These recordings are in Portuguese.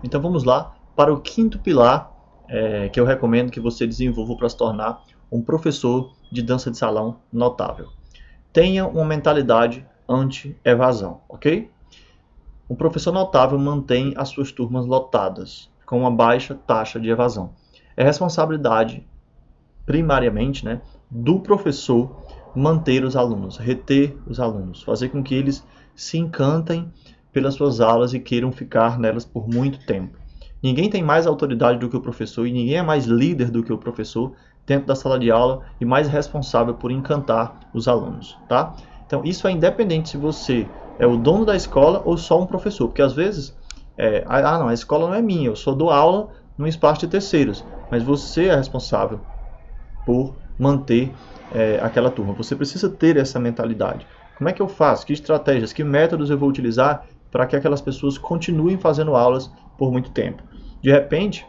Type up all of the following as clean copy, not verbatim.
Então vamos lá para o quinto pilar que eu recomendo que você desenvolva para se tornar um professor de dança de salão notável. Tenha uma mentalidade anti-evasão, ok? Um professor notável mantém as suas turmas lotadas, com uma baixa taxa de evasão. É responsabilidade, primariamente, né, do professor manter os alunos, reter os alunos, fazer com que eles se encantem pelas suas aulas e queiram ficar nelas por muito tempo. Ninguém tem mais autoridade do que o professor e ninguém é mais líder do que o professor dentro da sala de aula e mais responsável por encantar os alunos, tá? Então isso é independente se você é o dono da escola ou só um professor, porque às vezes não, a escola não é minha, eu só dou aula num espaço de terceiros, mas você é responsável por manter aquela turma. Você precisa ter essa mentalidade. Como é que eu faço? Que estratégias, que métodos eu vou utilizar para que aquelas pessoas continuem fazendo aulas por muito tempo? De repente,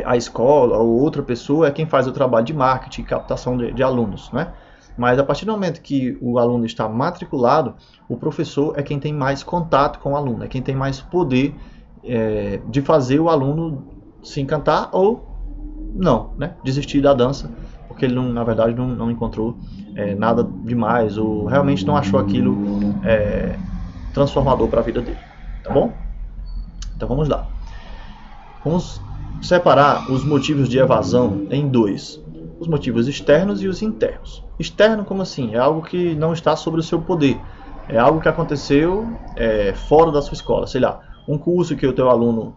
a escola ou outra pessoa é quem faz o trabalho de marketing e captação de alunos, né? Mas a partir do momento que o aluno está matriculado, o professor é quem tem mais contato com o aluno, é quem tem mais poder de fazer o aluno se encantar ou não, né? Desistir da dança, porque ele, na verdade, não encontrou nada demais ou realmente não achou aquilo transformador para a vida dele, tá bom? Então vamos lá. Vamos separar os motivos de evasão em dois. Os motivos externos e os internos. Externo, como assim? É algo que não está sobre o seu poder. É algo que aconteceu fora da sua escola. Sei lá, um curso que o teu aluno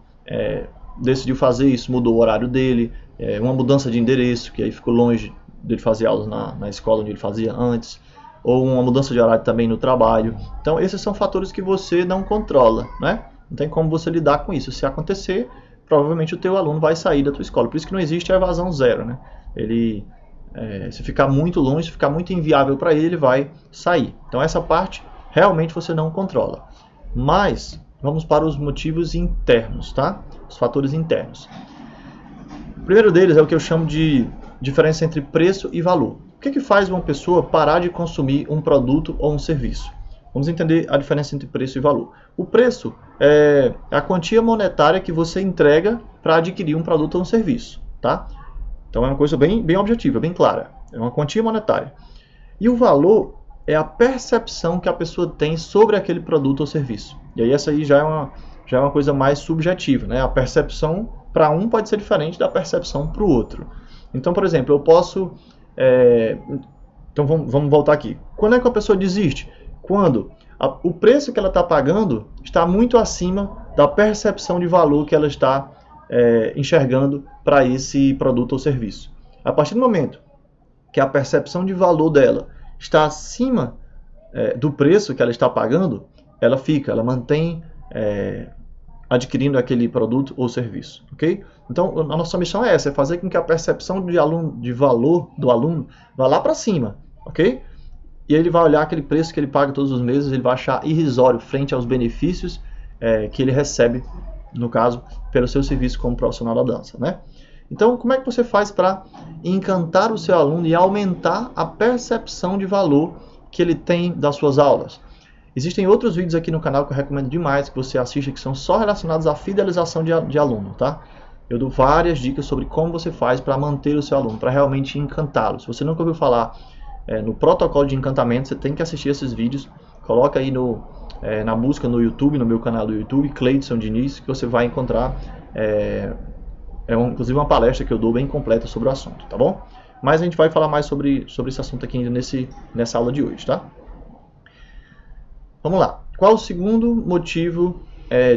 decidiu fazer, isso mudou o horário dele, uma mudança de endereço, que aí ficou longe dele fazer aulas na escola onde ele fazia antes, ou uma mudança de horário também no trabalho. Então esses são fatores que você não controla, né? Não tem como você lidar com isso. Se acontecer, provavelmente o teu aluno vai sair da tua escola. Por isso que não existe a evasão zero, né? Ele, se ficar muito longe, se ficar muito inviável para ele, vai sair. Então essa parte realmente você não controla. Mas vamos para os motivos internos, tá? Os fatores internos. O primeiro deles é o que eu chamo de diferença entre preço e valor. O que faz uma pessoa parar de consumir um produto ou um serviço? Vamos entender a diferença entre preço e valor. O preço é a quantia monetária que você entrega para adquirir um produto ou um serviço, tá? Então é uma coisa bem objetiva, bem clara. É uma quantia monetária. E o valor é a percepção que a pessoa tem sobre aquele produto ou serviço. E aí essa aí já é uma coisa mais subjetiva, né? A percepção para um pode ser diferente da percepção para o outro. Então, por exemplo, eu posso... Então vamos voltar aqui. Quando é que a pessoa desiste? Quando o preço que ela está pagando está muito acima da percepção de valor que ela está enxergando para esse produto ou serviço. A partir do momento que a percepção de valor dela está acima do preço que ela está pagando, ela mantém adquirindo aquele produto ou serviço, ok? Então a nossa missão é essa, é fazer com que a percepção de valor do aluno vá lá para cima, ok? E ele vai olhar aquele preço que ele paga todos os meses, ele vai achar irrisório frente aos benefícios que ele recebe, no caso, pelo seu serviço como profissional da dança, né? Então, como é que você faz para encantar o seu aluno e aumentar a percepção de valor que ele tem das suas aulas? Existem outros vídeos aqui no canal que eu recomendo demais que você assista, que são só relacionados à fidelização de aluno, tá? Eu dou várias dicas sobre como você faz para manter o seu aluno, para realmente encantá-lo. Se você nunca ouviu falar no protocolo de encantamento, você tem que assistir esses vídeos. Coloca aí na busca no YouTube, no meu canal do YouTube, Cleidson Diniz, que você vai encontrar inclusive uma palestra que eu dou bem completa sobre o assunto, tá bom? Mas a gente vai falar mais sobre esse assunto aqui ainda nessa aula de hoje, tá? Vamos lá. Qual o segundo motivo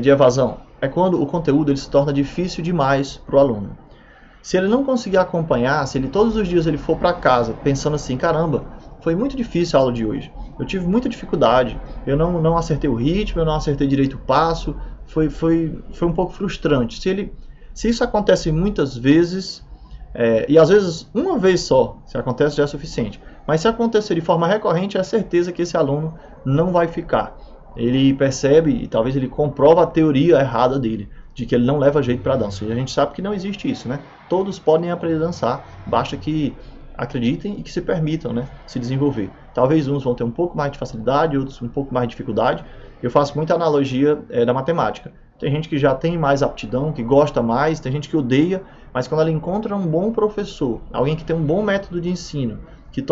de evasão? É quando o conteúdo ele se torna difícil demais para o aluno. Se ele não conseguir acompanhar, se ele todos os dias ele for para casa pensando assim, caramba, foi muito difícil a aula de hoje, eu tive muita dificuldade, eu não acertei o ritmo, eu não acertei direito o passo, foi um pouco frustrante. Se isso acontece muitas vezes, e às vezes uma vez só, se acontece já é suficiente, mas se acontecer de forma recorrente, é certeza que esse aluno não vai ficar. Ele percebe e talvez ele comprova a teoria errada dele, de que ele não leva jeito para a dança. E a gente sabe que não existe isso, né? Todos podem aprender a dançar, basta que acreditem e que se permitam, né, se desenvolver. Talvez uns vão ter um pouco mais de facilidade, outros um pouco mais de dificuldade. Eu faço muita analogia da matemática. Tem gente que já tem mais aptidão, que gosta mais, tem gente que odeia, mas quando ela encontra um bom professor, alguém que tem um bom método de ensino, que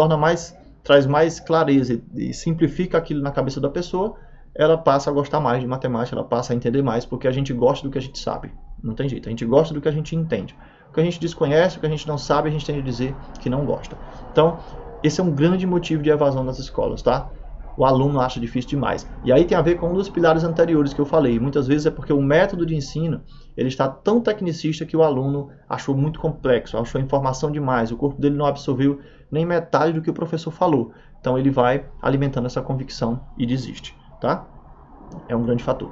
traz mais clareza e simplifica aquilo na cabeça da pessoa, ela passa a gostar mais de matemática, ela passa a entender mais, porque a gente gosta do que a gente sabe. Não tem jeito, a gente gosta do que a gente entende. O que a gente desconhece, o que a gente não sabe, a gente tem que dizer que não gosta. Então, esse é um grande motivo de evasão nas escolas, tá? O aluno acha difícil demais. E aí tem a ver com um dos pilares anteriores que eu falei. Muitas vezes é porque o método de ensino ele está tão tecnicista que o aluno achou muito complexo, achou informação demais, o corpo dele não absorveu nem metade do que o professor falou. Então ele vai alimentando essa convicção e desiste, tá? É um grande fator.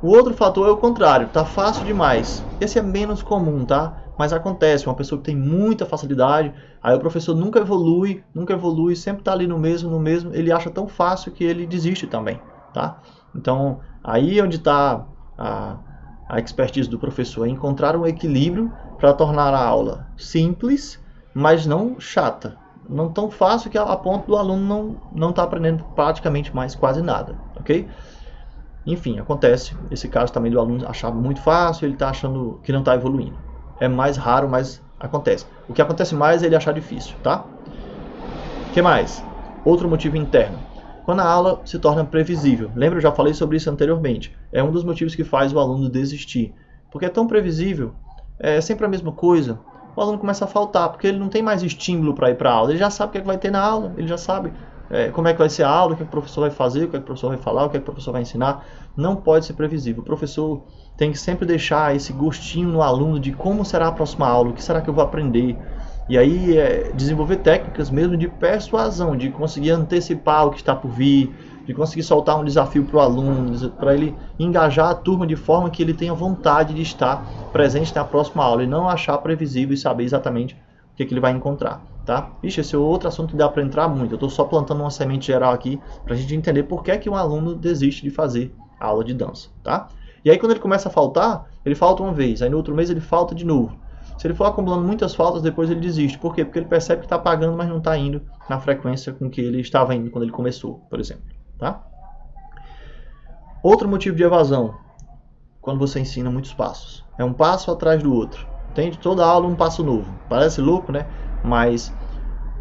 O outro fator é o contrário, tá fácil demais. Esse é menos comum, tá? Mas acontece, uma pessoa que tem muita facilidade, aí o professor nunca evolui, sempre está ali no mesmo, ele acha tão fácil que ele desiste também, tá? Então, aí é onde está a expertise do professor, é encontrar um equilíbrio para tornar a aula simples, mas não chata, não tão fácil que a ponto do aluno não está aprendendo praticamente mais quase nada, ok? Enfim, acontece esse caso também do aluno achar muito fácil, ele está achando que não está evoluindo. É mais raro, mas acontece. O que acontece mais é ele achar difícil, tá? O que mais? Outro motivo interno. Quando a aula se torna previsível. Lembra, eu já falei sobre isso anteriormente. É um dos motivos que faz o aluno desistir. Porque é tão previsível, é sempre a mesma coisa. O aluno começa a faltar, porque ele não tem mais estímulo para ir para a aula. Ele já sabe o que é que vai ter na aula, ele já sabe como é que vai ser a aula, o que o professor vai fazer, o que o professor vai falar, o que o professor vai ensinar. Não pode ser previsível. O professor tem que sempre deixar esse gostinho no aluno de como será a próxima aula, o que será que eu vou aprender. E aí desenvolver técnicas mesmo de persuasão, de conseguir antecipar o que está por vir, de conseguir soltar um desafio para o aluno, para ele engajar a turma de forma que ele tenha vontade de estar presente na próxima aula e não achar previsível e saber exatamente o que ele vai encontrar. Tá? Ixi, esse é outro assunto que dá para entrar muito. Eu estou só plantando uma semente geral aqui para a gente entender por que um aluno desiste de fazer a aula de dança. Tá? E aí quando ele começa a faltar, ele falta uma vez, aí no outro mês ele falta de novo. Se ele for acumulando muitas faltas, depois ele desiste. Por quê? Porque ele percebe que está pagando, mas não está indo na frequência com que ele estava indo quando ele começou, por exemplo. Tá? Outro motivo de evasão, quando você ensina muitos passos. É um passo atrás do outro. Entende? Toda aula um passo novo. Parece louco, né? Mas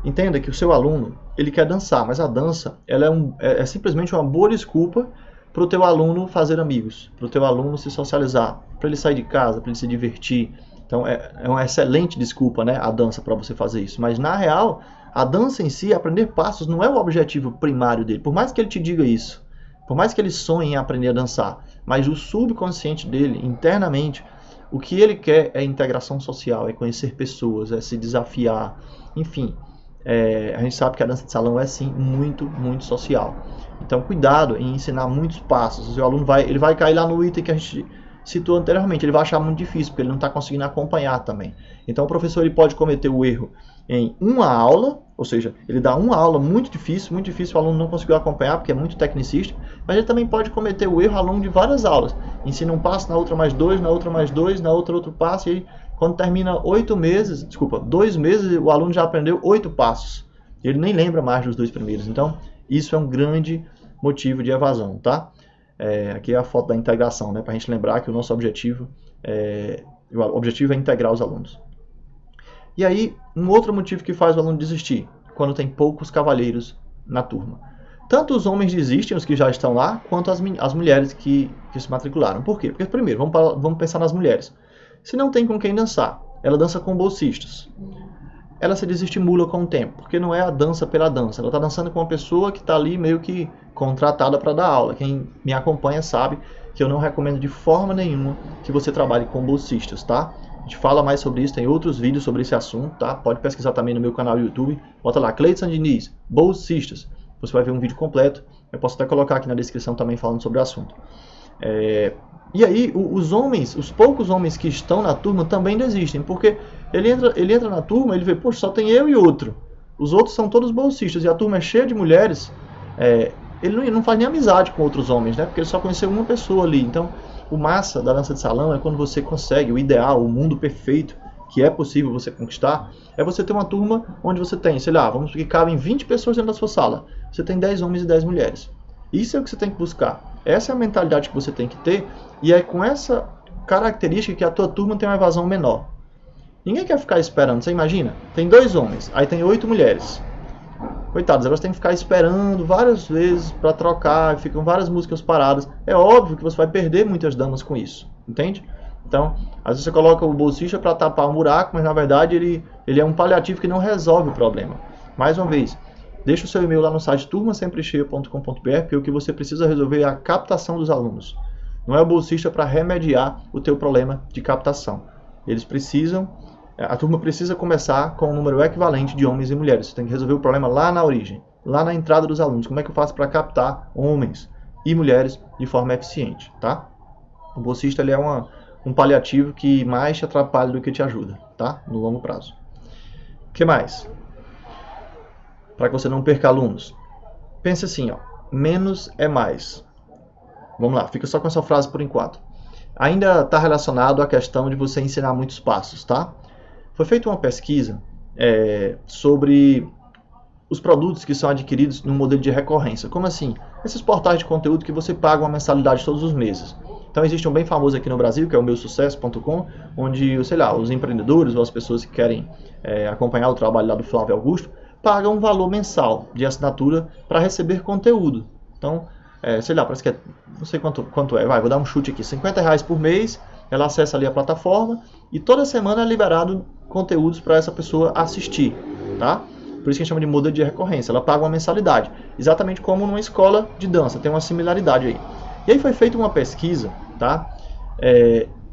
entenda que o seu aluno, ele quer dançar, mas a dança ela é simplesmente uma boa desculpa para o teu aluno fazer amigos, para o teu aluno se socializar, para ele sair de casa, para ele se divertir. Então é uma excelente desculpa, né, a dança para você fazer isso. Mas na real, a dança em si, aprender passos, não é o objetivo primário dele. Por mais que ele te diga isso, por mais que ele sonhe em aprender a dançar, mas o subconsciente dele, internamente, o que ele quer é integração social, é conhecer pessoas, é se desafiar, enfim. A gente sabe que a dança de salão é sim muito, muito social. Então cuidado em ensinar muitos passos. O seu aluno ele vai cair lá no item que a gente citou anteriormente, ele vai achar muito difícil, porque ele não está conseguindo acompanhar também. Então o professor ele pode cometer o erro em uma aula, ou seja, ele dá uma aula muito difícil, o aluno não conseguiu acompanhar porque é muito tecnicista, mas ele também pode cometer o erro ao longo de várias aulas. Ensina um passo, na outra mais dois, na outra mais dois, na outra outro passo, e aí, quando termina 2 meses, o aluno já aprendeu 8 passos. Ele nem lembra mais dos 2 primeiros. Então, isso é um grande motivo de evasão, tá? Aqui é a foto da integração, né? Para a gente lembrar que o nosso objetivo é integrar os alunos. E aí, um outro motivo que faz o aluno desistir, quando tem poucos cavalheiros na turma. Tanto os homens desistem, os que já estão lá, quanto as mulheres que se matricularam. Por quê? Porque, primeiro, vamos pensar nas mulheres. Se não tem com quem dançar, ela dança com bolsistas. Ela se desestimula com o tempo, porque não é a dança pela dança. Ela está dançando com uma pessoa que está ali meio que contratada para dar aula. Quem me acompanha sabe que eu não recomendo de forma nenhuma que você trabalhe com bolsistas, tá? A gente fala mais sobre isso, tem outros vídeos sobre esse assunto, tá? Pode pesquisar também no meu canal do YouTube. Bota lá, Cleidson Diniz, bolsistas. Você vai ver um vídeo completo. Eu posso até colocar aqui na descrição também falando sobre o assunto. E aí, os poucos homens que estão na turma também desistem, porque ele entra na turma, ele vê, poxa, só tem eu e outro. Os outros são todos bolsistas, e a turma é cheia de mulheres. Ele não faz nem amizade com outros homens, né? Porque ele só conheceu uma pessoa ali. Então, o massa da dança de salão é quando você consegue o ideal, o mundo perfeito, que é possível você conquistar, é você ter uma turma onde você tem, sei lá, vamos que cabem 20 pessoas dentro da sua sala. Você tem 10 homens e 10 mulheres. Isso é o que você tem que buscar. Essa é a mentalidade que você tem que ter, e é com essa característica que a tua turma tem uma evasão menor. Ninguém quer ficar esperando, você imagina? Tem 2 homens, aí tem 8 mulheres. Coitadas, elas têm que ficar esperando várias vezes para trocar, ficam várias músicas paradas. É óbvio que você vai perder muitas damas com isso, entende? Então, às vezes você coloca o bolsista para tapar um buraco, mas na verdade ele é um paliativo que não resolve o problema. Mais uma vez, deixa o seu e-mail lá no site turmasemprecheia.com.br, porque o que você precisa resolver é a captação dos alunos. Não é o bolsista para remediar o teu problema de captação. A turma precisa começar com um número equivalente de homens e mulheres. Você tem que resolver o problema lá na origem, lá na entrada dos alunos. Como é que eu faço para captar homens e mulheres de forma eficiente, tá? O bolsista ele é um paliativo que mais te atrapalha do que te ajuda, tá? No longo prazo. O que mais? Para que você não perca alunos. Pense assim, ó, menos é mais. Vamos lá, fica só com essa frase por enquanto. Ainda está relacionado à questão de você ensinar muitos passos, tá? Foi feita uma pesquisa sobre os produtos que são adquiridos no modelo de recorrência. Como assim? Esses portais de conteúdo que você paga uma mensalidade todos os meses. Então existe um bem famoso aqui no Brasil, que é o meusucesso.com, onde, sei lá, os empreendedores ou as pessoas que querem acompanhar o trabalho lá do Flávio Augusto, pagam um valor mensal de assinatura para receber conteúdo. Então, sei lá, parece que não sei quanto é, vou dar um chute aqui, R$50 por mês, ela acessa ali a plataforma e toda semana é liberado conteúdos para essa pessoa assistir, tá? Por isso que a gente chama de modelo de recorrência, ela paga uma mensalidade, exatamente como numa escola de dança, tem uma similaridade aí. E aí foi feita uma pesquisa, tá?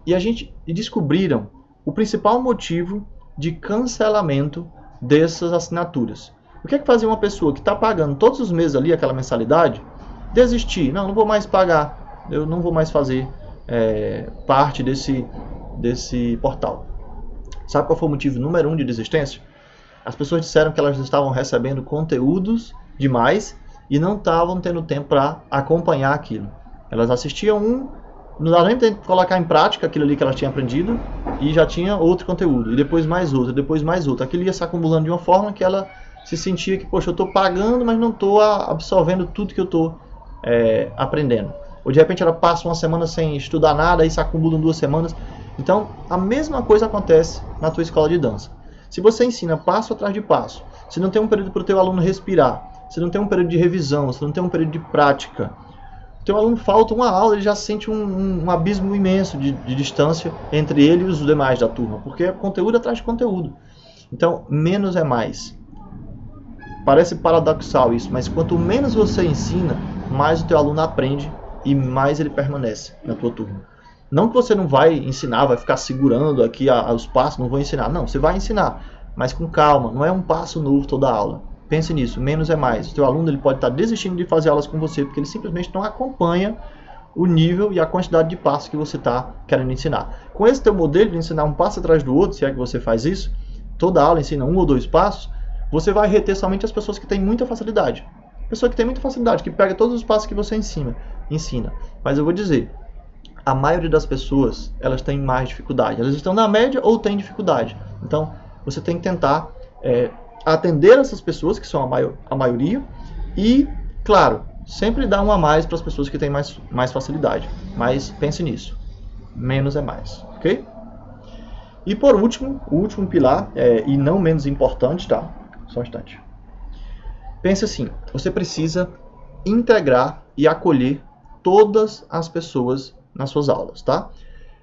E descobriram o principal motivo de cancelamento dessas assinaturas. O que é que fazia uma pessoa que está pagando todos os meses ali aquela mensalidade desistir? Não vou mais pagar, eu não vou mais fazer parte desse portal. Sabe qual foi o motivo número 1 de desistência? As pessoas disseram que elas estavam recebendo conteúdos demais e não estavam tendo tempo para acompanhar aquilo. Elas assistiam não dava nem tempo de colocar em prática aquilo ali que elas tinham aprendido e já tinha outro conteúdo, e depois mais outro, depois mais outro. Aquilo ia se acumulando de uma forma que ela se sentia que, poxa, eu estou pagando, mas não estou absorvendo tudo que eu estou aprendendo. Ou de repente ela passa uma semana sem estudar nada e se acumulam 2 semanas. Então, a mesma coisa acontece na tua escola de dança. Se você ensina passo atrás de passo, se não tem um período para o teu aluno respirar, se não tem um período de revisão, se não tem um período de prática, o teu aluno falta uma aula, ele já sente um abismo imenso de distância entre ele e os demais da turma, porque é conteúdo atrás de conteúdo. Então, menos é mais. Parece paradoxal isso, mas quanto menos você ensina, mais o teu aluno aprende e mais ele permanece na tua turma. Não que você não vai ensinar, vai ficar segurando aqui os passos, não vou ensinar. Não, você vai ensinar, mas com calma, não é um passo novo toda aula. Pense nisso, menos é mais. O teu aluno ele pode estar desistindo de fazer aulas com você, porque ele simplesmente não acompanha o nível e a quantidade de passos que você está querendo ensinar. Com esse teu modelo de ensinar um passo atrás do outro, se é que você faz isso, toda aula ensina 1 ou 2 passos, você vai reter somente as pessoas que têm muita facilidade. Pessoa que tem muita facilidade, que pega todos os passos que você ensina. Mas eu vou dizer, a maioria das pessoas, elas têm mais dificuldade. Elas estão na média ou têm dificuldade. Então, você tem que tentar atender essas pessoas, que são a maioria, e, claro, sempre dar um a mais para as pessoas que têm mais facilidade. Mas pense nisso. Menos é mais, ok? E por último, o último pilar, e não menos importante, tá? Só um instante. Pense assim, você precisa integrar e acolher todas as pessoas nas suas aulas, tá?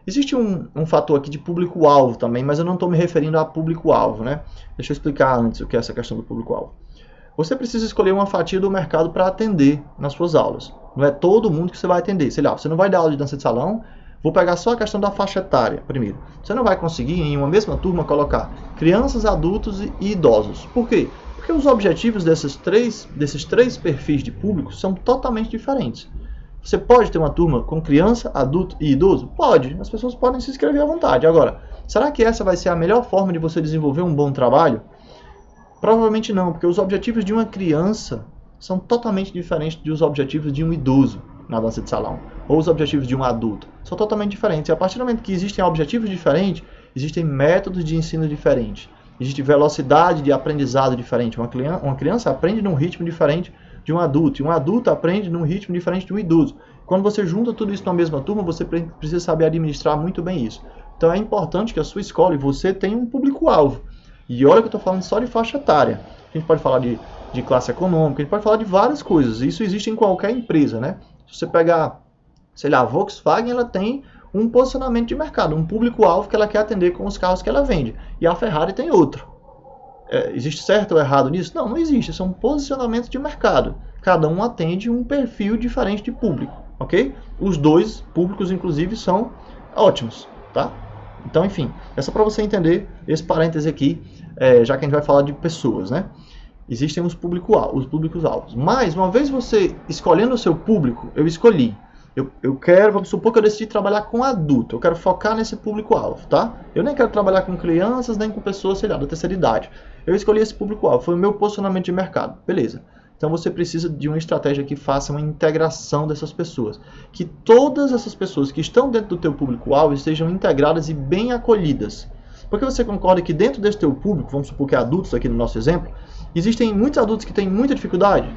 Existe um fator aqui de público-alvo também, mas eu não estou me referindo a público-alvo, né? Deixa eu explicar antes o que é essa questão do público-alvo. Você precisa escolher uma fatia do mercado para atender nas suas aulas. Não é todo mundo que você vai atender. Sei lá, você não vai dar aula de dança de salão, vou pegar só a questão da faixa etária primeiro. Você não vai conseguir em uma mesma turma colocar crianças, adultos e idosos. Por quê? Porque os objetivos desses três perfis de público são totalmente diferentes. Você pode ter uma turma com criança, adulto e idoso? Pode, as pessoas podem se inscrever à vontade. Agora, será que essa vai ser a melhor forma de você desenvolver um bom trabalho? Provavelmente não, porque os objetivos de uma criança são totalmente diferentes dos objetivos de um idoso na dança de salão, ou os objetivos de um adulto. São totalmente diferentes. E a partir do momento que existem objetivos diferentes, existem métodos de ensino diferentes. Existe velocidade de aprendizado diferente. Uma criança aprende num ritmo diferente de um adulto. E um adulto aprende num ritmo diferente de um idoso. Quando você junta tudo isso na mesma turma, você precisa saber administrar muito bem isso. Então é importante que a sua escola e você tenham um público-alvo. E olha que eu estou falando só de faixa etária. A gente pode falar de classe econômica, a gente pode falar de várias coisas. Isso existe em qualquer empresa, né? Se você pegar, sei lá, a Volkswagen, ela tem um posicionamento de mercado, um público-alvo que ela quer atender com os carros que ela vende. E a Ferrari tem outro. Existe certo ou errado nisso? Não, não existe. São posicionamentos de mercado. Cada um atende um perfil diferente de público, ok? Os dois públicos, inclusive, são ótimos, tá? Então, enfim, é só para você entender esse parêntese aqui, já que a gente vai falar de pessoas, né? Existem os públicos-alvos. Mas, uma vez você escolhendo o seu público, eu escolhi. Eu quero, vamos supor que eu decidi trabalhar com adulto, eu quero focar nesse público-alvo, tá? Eu nem quero trabalhar com crianças, nem com pessoas, sei lá, da terceira idade. Eu escolhi esse público-alvo, foi o meu posicionamento de mercado, beleza. Então você precisa de uma estratégia que faça uma integração dessas pessoas. Que todas essas pessoas que estão dentro do teu público-alvo estejam integradas e bem acolhidas. Porque você concorda que dentro desse teu público, vamos supor que é adultos aqui no nosso exemplo, existem muitos adultos que têm muita dificuldade,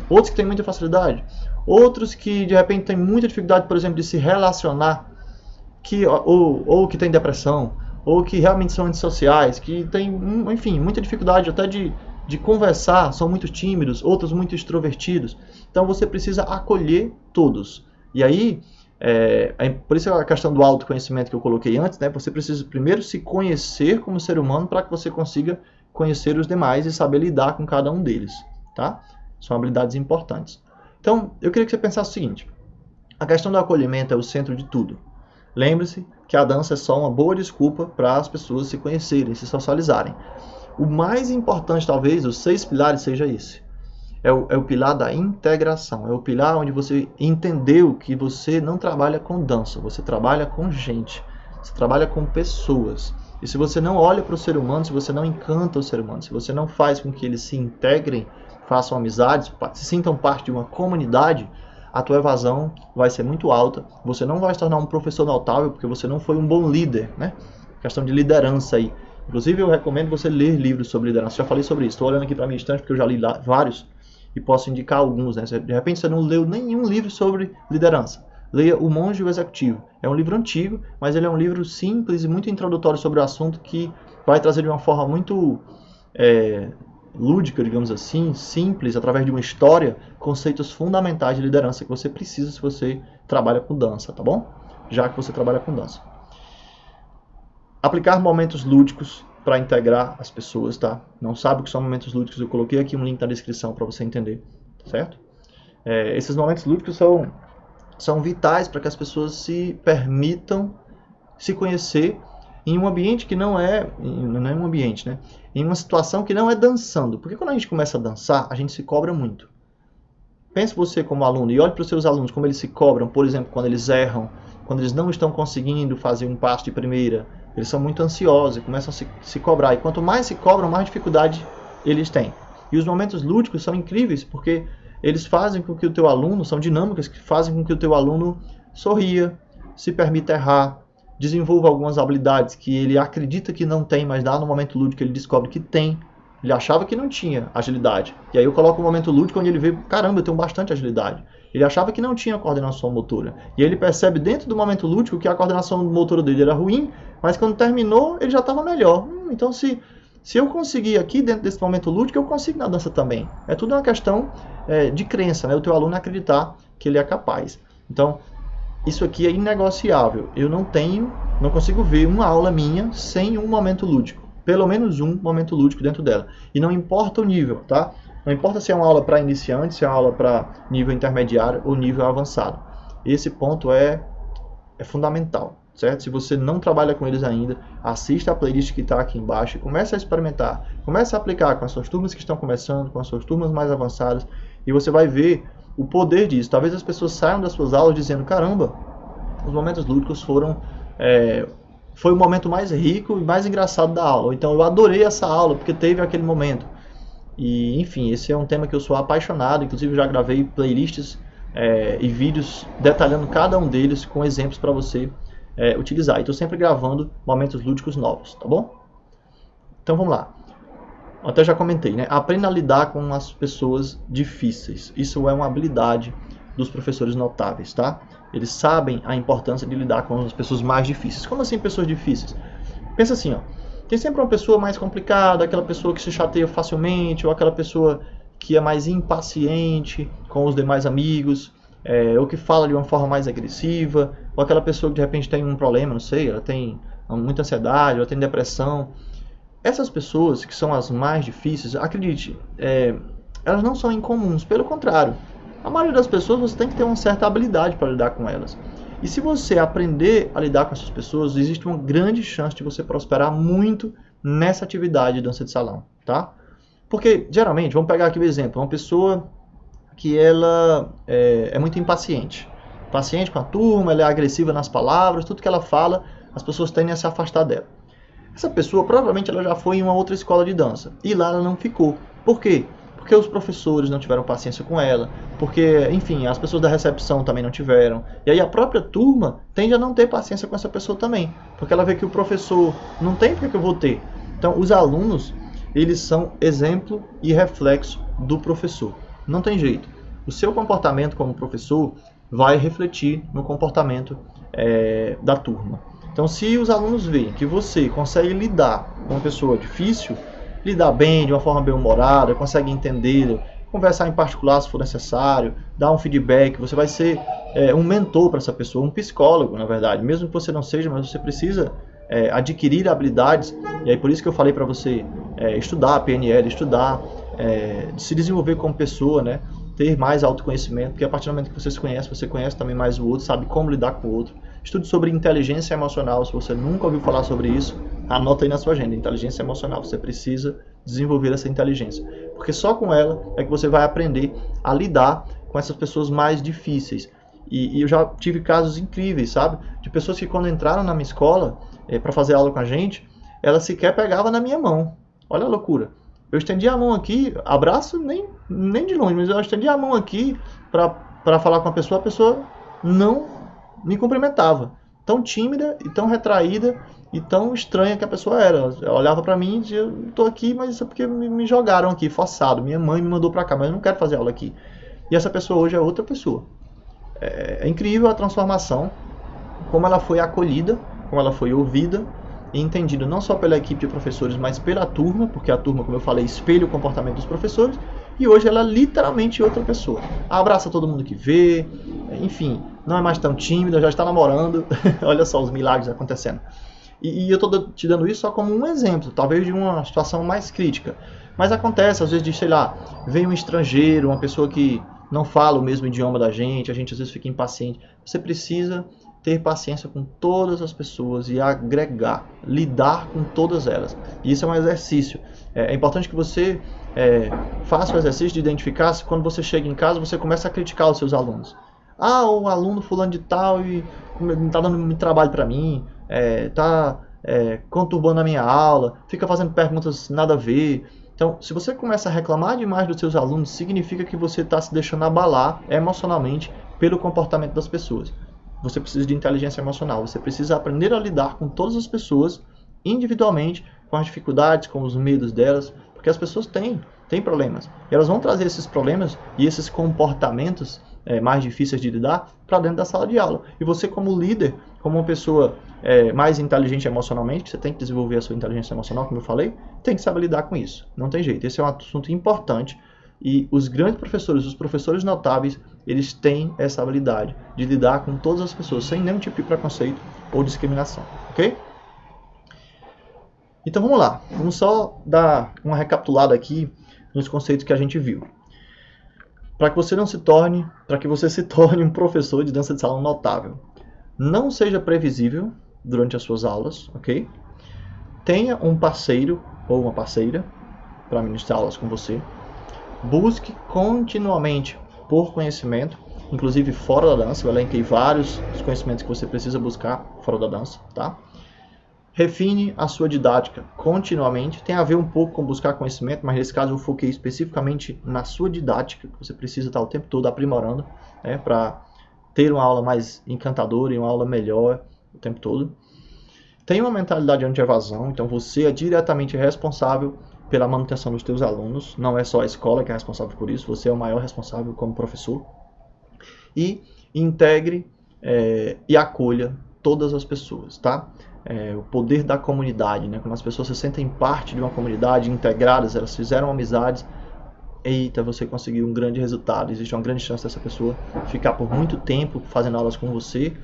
outros que têm muita facilidade, outros que de repente têm muita dificuldade, por exemplo, de se relacionar, ou que têm depressão, ou que realmente são antissociais, que têm, enfim, muita dificuldade até de conversar, são muito tímidos, outros muito extrovertidos. Então você precisa acolher todos. E aí, por isso a questão do autoconhecimento que eu coloquei antes, né? Você precisa primeiro se conhecer como ser humano para que você consiga conhecer os demais e saber lidar com cada um deles, tá? São habilidades importantes. Então, eu queria que você pensasse o seguinte: a questão do acolhimento é o centro de tudo. Lembre-se que a dança é só uma boa desculpa para as pessoas se conhecerem, se socializarem. O mais importante, talvez, os 6 pilares seja esse. É o pilar da integração. É o pilar onde você entendeu que você não trabalha com dança, você trabalha com gente. Você trabalha com pessoas. E se você não olha para o ser humano, se você não encanta o ser humano, se você não faz com que eles se integrem, façam amizades, se sintam parte de uma comunidade, a tua evasão vai ser muito alta. Você não vai se tornar um professor notável porque você não foi um bom líder, né? Questão de liderança aí. Inclusive, eu recomendo você ler livros sobre liderança. Já falei sobre isso. Estou olhando aqui para a minha estante porque eu já li vários e posso indicar alguns, né? De repente, você não leu nenhum livro sobre liderança. Leia O Monge e o Executivo. É um livro antigo, mas ele é um livro simples e muito introdutório sobre o assunto que vai trazer de uma forma muito lúdica, digamos assim, simples, através de uma história, conceitos fundamentais de liderança que você precisa se você trabalha com dança, tá bom? Já que você trabalha com dança. Aplicar momentos lúdicos para integrar as pessoas, tá? Não sabe o que são momentos lúdicos? Eu coloquei aqui um link na descrição para você entender, certo? Esses momentos lúdicos são vitais para que as pessoas se permitam se conhecer em um ambiente que não é um ambiente, né? Em uma situação que não é dançando. Porque quando a gente começa a dançar, a gente se cobra muito. Pense você como aluno e olhe para os seus alunos como eles se cobram, por exemplo, quando eles erram, quando eles não estão conseguindo fazer um passo de primeira, eles são muito ansiosos e começam a se cobrar. E quanto mais se cobram, mais dificuldade eles têm. E os momentos lúdicos são incríveis porque eles fazem com que o teu aluno, são dinâmicas que fazem com que o teu aluno sorria, se permita errar, desenvolva algumas habilidades que ele acredita que não tem, mas no momento lúdico ele descobre que tem. Ele achava que não tinha agilidade. E aí eu coloco o momento lúdico onde ele vê, caramba, eu tenho bastante agilidade. Ele achava que não tinha coordenação motora. E ele percebe dentro do momento lúdico que a coordenação motora dele era ruim, mas quando terminou ele já estava melhor. Então se eu conseguir aqui dentro desse momento lúdico, eu consigo na dança também. É tudo uma questão de crença, né? O teu aluno acreditar que ele é capaz. Então, isso aqui é inegociável. Eu não consigo ver uma aula minha sem um momento lúdico. Pelo menos um momento lúdico dentro dela. E não importa o nível, tá? Não importa se é uma aula para iniciante, se é uma aula para nível intermediário ou nível avançado. Esse ponto é fundamental, certo? Se você não trabalha com eles ainda, assista a playlist que está aqui embaixo e comece a experimentar. Comece a aplicar com as suas turmas que estão começando, com as suas turmas mais avançadas, e você vai ver o poder disso. Talvez as pessoas saiam das suas aulas dizendo, caramba, os momentos lúdicos foi o momento mais rico e mais engraçado da aula. Ou então eu adorei essa aula porque teve aquele momento. E enfim, esse é um tema que eu sou apaixonado. Inclusive já gravei playlists e vídeos detalhando cada um deles com exemplos para você utilizar. E estou sempre gravando momentos lúdicos novos, tá bom? Então vamos lá. até já comentei, né? Aprenda a lidar com as pessoas difíceis. Isso é uma habilidade dos professores notáveis, tá? Eles sabem a importância de lidar com as pessoas mais difíceis. Como assim pessoas difíceis? Pensa assim, ó. Tem sempre uma pessoa mais complicada, aquela pessoa que se chateia facilmente, ou aquela pessoa que é mais impaciente com os demais amigos, ou que fala de uma forma mais agressiva, ou aquela pessoa que de repente tem um problema, não sei, ela tem muita ansiedade, ela tem depressão. Essas pessoas que são as mais difíceis, acredite, elas não são incomuns, pelo contrário. A maioria das pessoas você tem que ter uma certa habilidade para lidar com elas. E se você aprender a lidar com essas pessoas, existe uma grande chance de você prosperar muito nessa atividade de dança de salão, tá? Porque, geralmente, vamos pegar aqui o exemplo, uma pessoa que ela é muito impaciente. Paciente com a turma, ela é agressiva nas palavras, tudo que ela fala, as pessoas tendem a se afastar dela. Essa pessoa, provavelmente, ela já foi em uma outra escola de dança, e lá ela não ficou. Por quê? Porque os professores não tiveram paciência com ela, porque, enfim, as pessoas da recepção também não tiveram. E aí a própria turma tende a não ter paciência com essa pessoa também, porque ela vê que o professor não tem, por que eu vou ter? Então, os alunos, eles são exemplo e reflexo do professor. Não tem jeito. O seu comportamento como professor vai refletir no comportamento da turma. Então, se os alunos veem que você consegue lidar com uma pessoa difícil, lidar bem, de uma forma bem-humorada, consegue entender, conversar em particular se for necessário, dar um feedback, você vai ser um mentor para essa pessoa, um psicólogo, na verdade. Mesmo que você não seja, mas você precisa adquirir habilidades, e aí por isso que eu falei para você estudar a PNL, estudar, se desenvolver como pessoa, né? Ter mais autoconhecimento, porque a partir do momento que você conhece também mais o outro, sabe como lidar com o outro. Estude sobre inteligência emocional, se você nunca ouviu falar sobre isso, anota aí na sua agenda, inteligência emocional, você precisa desenvolver essa inteligência, porque só com ela é que você vai aprender a lidar com essas pessoas mais difíceis. E eu já tive casos incríveis, sabe? De pessoas que quando entraram na minha escola para fazer aula com a gente, ela sequer pegava na minha mão. Olha a loucura. Eu estendi a mão aqui, abraço nem de longe, mas eu estendi a mão aqui para falar com a pessoa não me cumprimentava. Tão tímida e tão retraída e tão estranha que a pessoa era. Ela olhava para mim e dizia, eu tô aqui, mas isso é porque me jogaram aqui, forçado. Minha mãe me mandou para cá, mas eu não quero fazer aula aqui. E essa pessoa hoje é outra pessoa. É incrível a transformação, como ela foi acolhida, como ela foi ouvida e entendida não só pela equipe de professores, mas pela turma, porque a turma, como eu falei, espelha o comportamento dos professores, e hoje ela é literalmente outra pessoa. Abraça todo mundo que vê, enfim, não é mais tão tímida, já está namorando, olha só os milagres acontecendo. E eu estou te dando isso só como um exemplo, talvez de uma situação mais crítica. Mas acontece, às vezes, de, sei lá, vem um estrangeiro, uma pessoa que não fala o mesmo idioma da gente, a gente às vezes fica impaciente. Você precisa ter paciência com todas as pessoas e agregar, lidar com todas elas. E isso é um exercício. É importante que você faça o exercício de identificar se quando você chega em casa você começa a criticar os seus alunos. Ah, o aluno fulano de tal e não está dando muito trabalho para mim, está conturbando a minha aula, fica fazendo perguntas nada a ver. Então, se você começa a reclamar demais dos seus alunos, significa que você está se deixando abalar emocionalmente pelo comportamento das pessoas. Você precisa de inteligência emocional, você precisa aprender a lidar com todas as pessoas individualmente, com as dificuldades, com os medos delas, porque as pessoas têm problemas. E elas vão trazer esses problemas e esses comportamentos mais difíceis de lidar para dentro da sala de aula. E você, como líder, como uma pessoa mais inteligente emocionalmente, que você tem que desenvolver a sua inteligência emocional, como eu falei, tem que saber lidar com isso. Não tem jeito. Esse é um assunto importante. E os grandes professores, os professores notáveis, eles têm essa habilidade de lidar com todas as pessoas, sem nenhum tipo de preconceito ou discriminação. Ok? Então vamos lá. Vamos só dar uma recapitulada aqui nos conceitos que a gente viu. Para que você se torne um professor de dança de salão notável. Não seja previsível durante as suas aulas, ok? Tenha um parceiro ou uma parceira para ministrar aulas com você. Busque continuamente por conhecimento, inclusive fora da dança. Eu elenquei vários dos conhecimentos que você precisa buscar fora da dança, tá? Refine a sua didática continuamente. Tem a ver um pouco com buscar conhecimento, mas nesse caso eu foquei especificamente na sua didática, que você precisa estar o tempo todo aprimorando, para ter uma aula mais encantadora e uma aula melhor o tempo todo. Tenha uma mentalidade anti-evasão, então você é diretamente responsável pela manutenção dos teus alunos. Não é só a escola que é responsável por isso, você é o maior responsável como professor. E integre e acolha todas as pessoas, tá? O poder da comunidade, né? Quando as pessoas se sentem parte de uma comunidade, integradas, elas fizeram amizades, eita, você conseguiu um grande resultado. Existe uma grande chance dessa pessoa ficar por muito tempo fazendo aulas com você,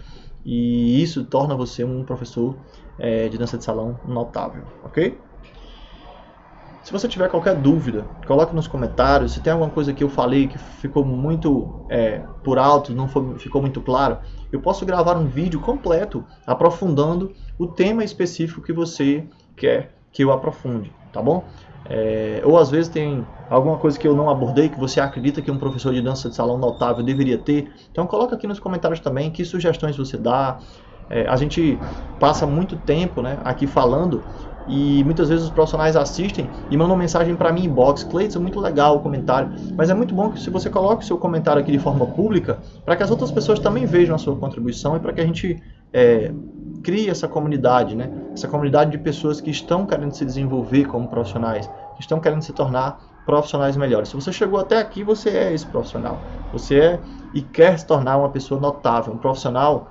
e isso torna você um professor de dança de salão notável, ok? Se você tiver qualquer dúvida, coloque nos comentários. Se tem alguma coisa que eu falei que ficou muito por alto, ficou muito claro, eu posso gravar um vídeo completo aprofundando o tema específico que você quer que eu aprofunde, tá bom? Ou às vezes tem alguma coisa que eu não abordei, que você acredita que um professor de dança de salão notável deveria ter. Então coloca aqui nos comentários também que sugestões você dá. A gente passa muito tempo, né, aqui falando, e muitas vezes os profissionais assistem e mandam mensagem para mim em inbox: Cleiton, muito legal o comentário, mas é muito bom que se você coloque o seu comentário aqui de forma pública, para que as outras pessoas também vejam a sua contribuição e para que a gente crie essa comunidade, né? Essa comunidade de pessoas que estão querendo se desenvolver como profissionais, que estão querendo se tornar profissionais melhores. Se você chegou até aqui, você é esse profissional. Você é e quer se tornar uma pessoa notável, um profissional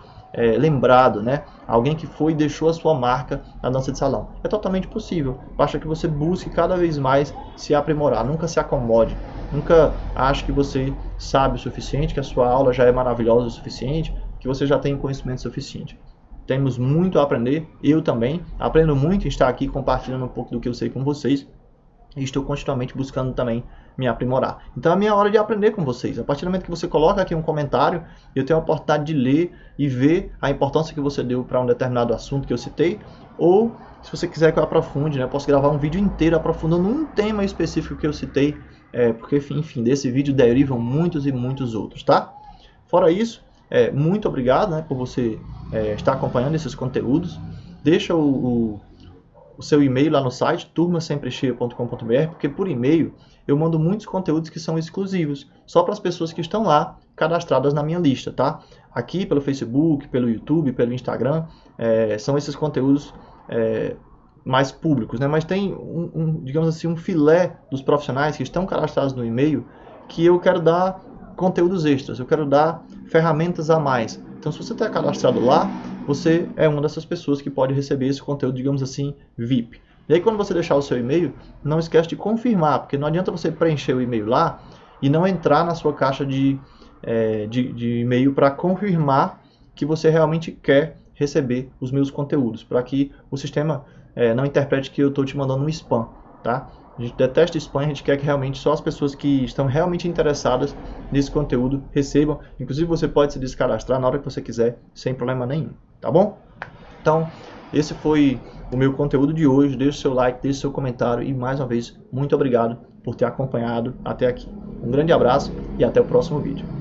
lembrado, né? Alguém que foi e deixou a sua marca na dança de salão. É totalmente possível. Basta que você busque cada vez mais se aprimorar. Nunca se acomode. Nunca ache que você sabe o suficiente, que a sua aula já é maravilhosa o suficiente, que você já tem conhecimento suficiente. Temos muito a aprender. Eu também aprendo muito em estar aqui compartilhando um pouco do que eu sei com vocês. E estou continuamente buscando também me aprimorar. Então é a minha hora de aprender com vocês. A partir do momento que você coloca aqui um comentário, eu tenho a oportunidade de ler e ver a importância que você deu para um determinado assunto que eu citei. Ou, se você quiser que eu aprofunde, né, eu posso gravar um vídeo inteiro aprofundando um tema específico que eu citei, porque, enfim, desse vídeo derivam muitos e muitos outros, tá? Fora isso, muito obrigado, né, por você estar acompanhando esses conteúdos. Deixa o seu e-mail lá no site, turmasemprecheia.com.br, porque por e-mail eu mando muitos conteúdos que são exclusivos, só para as pessoas que estão lá cadastradas na minha lista, tá? Aqui pelo Facebook, pelo YouTube, pelo Instagram, são esses conteúdos mais públicos, né? Mas tem digamos assim, um filé dos profissionais que estão cadastrados no e-mail que eu quero dar conteúdos extras, eu quero dar ferramentas a mais. Então, se você está cadastrado lá, você é uma dessas pessoas que pode receber esse conteúdo, digamos assim, VIP. E aí, quando você deixar o seu e-mail, não esquece de confirmar, porque não adianta você preencher o e-mail lá e não entrar na sua caixa de e-mail para confirmar que você realmente quer receber os meus conteúdos, para que o sistema não interprete que eu estou te mandando um spam, tá? A gente detesta spam, a gente quer que realmente só as pessoas que estão realmente interessadas nesse conteúdo recebam. Inclusive você pode se descadastrar na hora que você quiser, sem problema nenhum, tá bom? Então, esse foi o meu conteúdo de hoje. Deixe o seu like, deixe o seu comentário e, mais uma vez, muito obrigado por ter acompanhado até aqui. Um grande abraço e até o próximo vídeo.